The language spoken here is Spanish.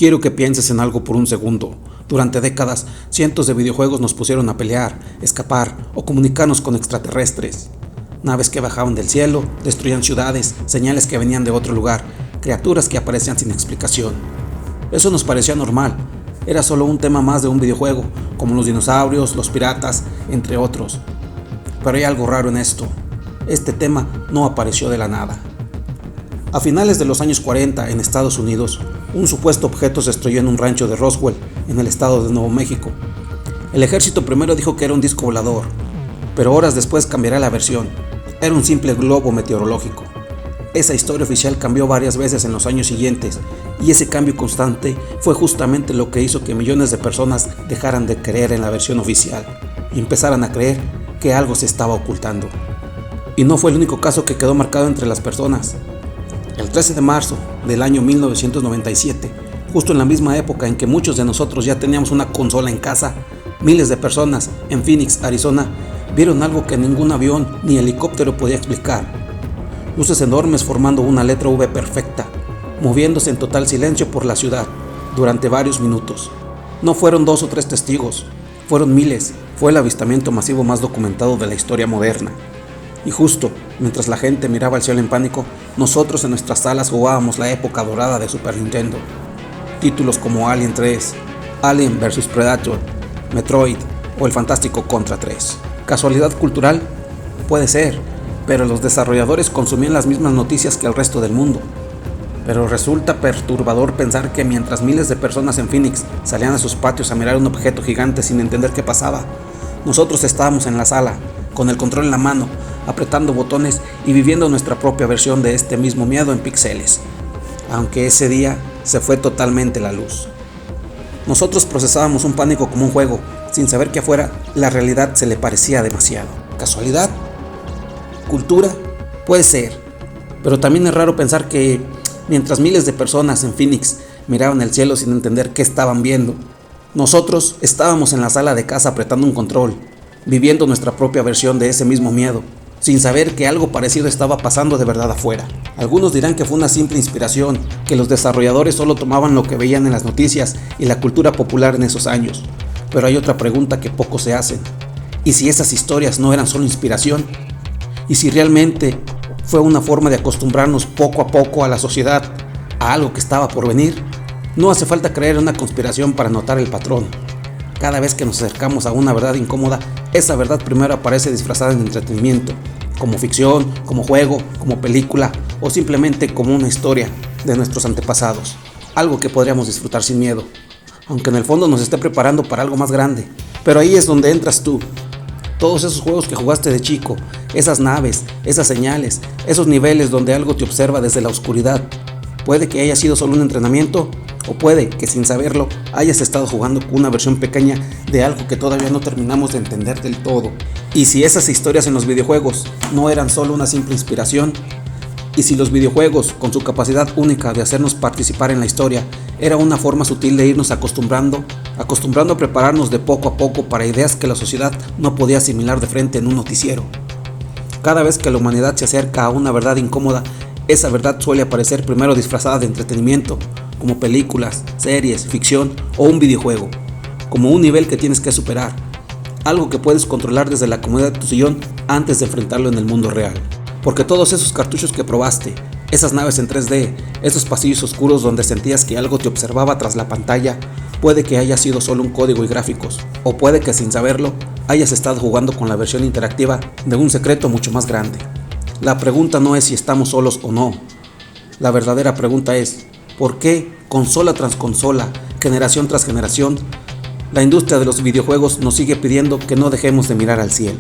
Quiero que pienses en algo por un segundo. Durante décadas, cientos de videojuegos nos pusieron a pelear, escapar o comunicarnos con extraterrestres. Naves que bajaban del cielo, destruían ciudades, señales que venían de otro lugar, criaturas que aparecían sin explicación. Eso nos parecía normal. Era solo un tema más de un videojuego, como los dinosaurios, los piratas, entre otros. Pero hay algo raro en esto. Este tema no apareció de la nada. A finales de los años 40, en Estados Unidos, un supuesto objeto se estrelló en un rancho de Roswell, en el estado de Nuevo México. El ejército primero dijo que era un disco volador, pero horas después cambiará la versión. Era un simple globo meteorológico. Esa historia oficial cambió varias veces en los años siguientes, y ese cambio constante fue justamente lo que hizo que millones de personas dejaran de creer en la versión oficial y empezaran a creer que algo se estaba ocultando. Y no fue el único caso que quedó marcado entre las personas. El 13 de marzo del año 1997, justo en la misma época en que muchos de nosotros ya teníamos una consola en casa, miles de personas en Phoenix, Arizona, vieron algo que ningún avión ni helicóptero podía explicar. Luces enormes formando una letra V perfecta, moviéndose en total silencio por la ciudad durante varios minutos. No fueron 2 o 3 testigos, fueron miles. Fue el avistamiento masivo más documentado de la historia moderna. Y justo mientras la gente miraba al cielo en pánico, nosotros en nuestras salas jugábamos la época dorada de Super Nintendo. Títulos como Alien 3, Alien vs Predator, Metroid o el fantástico Contra 3. ¿Casualidad cultural? Puede ser, pero los desarrolladores consumían las mismas noticias que el resto del mundo. Pero resulta perturbador pensar que mientras miles de personas en Phoenix salían a sus patios a mirar un objeto gigante sin entender qué pasaba, nosotros estábamos en la sala, con el control en la mano, apretando botones y viviendo nuestra propia versión de este mismo miedo en píxeles. Aunque ese día se fue totalmente la luz. Nosotros procesábamos un pánico como un juego, sin saber que afuera la realidad se le parecía demasiado. ¿Casualidad? ¿Cultura? Puede ser. Pero también es raro pensar que mientras miles de personas en Phoenix miraban el cielo sin entender qué estaban viendo, nosotros estábamos en la sala de casa apretando un control, viviendo nuestra propia versión de ese mismo miedo, sin saber que algo parecido estaba pasando de verdad afuera. Algunos dirán que fue una simple inspiración, que los desarrolladores solo tomaban lo que veían en las noticias y la cultura popular en esos años. Pero hay otra pregunta que pocos se hacen. ¿Y si esas historias no eran solo inspiración? ¿Y si realmente fue una forma de acostumbrarnos poco a poco a la sociedad, a algo que estaba por venir? No hace falta creer en una conspiración para notar el patrón. Cada vez que nos acercamos a una verdad incómoda, esa verdad primero aparece disfrazada en entretenimiento, como ficción, como juego, como película o simplemente como una historia de nuestros antepasados. Algo que podríamos disfrutar sin miedo, aunque en el fondo nos esté preparando para algo más grande. Pero ahí es donde entras tú. Todos esos juegos que jugaste de chico, esas naves, esas señales, esos niveles donde algo te observa desde la oscuridad. Puede que haya sido solo un entrenamiento, o puede que sin saberlo hayas estado jugando con una versión pequeña de algo que todavía no terminamos de entender del todo. Y si esas historias en los videojuegos no eran solo una simple inspiración, y si los videojuegos, con su capacidad única de hacernos participar en la historia, era una forma sutil de irnos acostumbrando a prepararnos de poco a poco para ideas que la sociedad no podía asimilar de frente en un noticiero. Cada vez que la humanidad se acerca a una verdad incómoda, esa verdad suele aparecer primero disfrazada de entretenimiento, como películas, series, ficción o un videojuego, como un nivel que tienes que superar, algo que puedes controlar desde la comodidad de tu sillón antes de enfrentarlo en el mundo real. Porque todos esos cartuchos que probaste, esas naves en 3D, esos pasillos oscuros donde sentías que algo te observaba tras la pantalla, puede que haya sido solo un código y gráficos, o puede que sin saberlo hayas estado jugando con la versión interactiva de un secreto mucho más grande. La pregunta no es si estamos solos o no. La verdadera pregunta es, ¿por qué consola tras consola, generación tras generación, la industria de los videojuegos nos sigue pidiendo que no dejemos de mirar al cielo?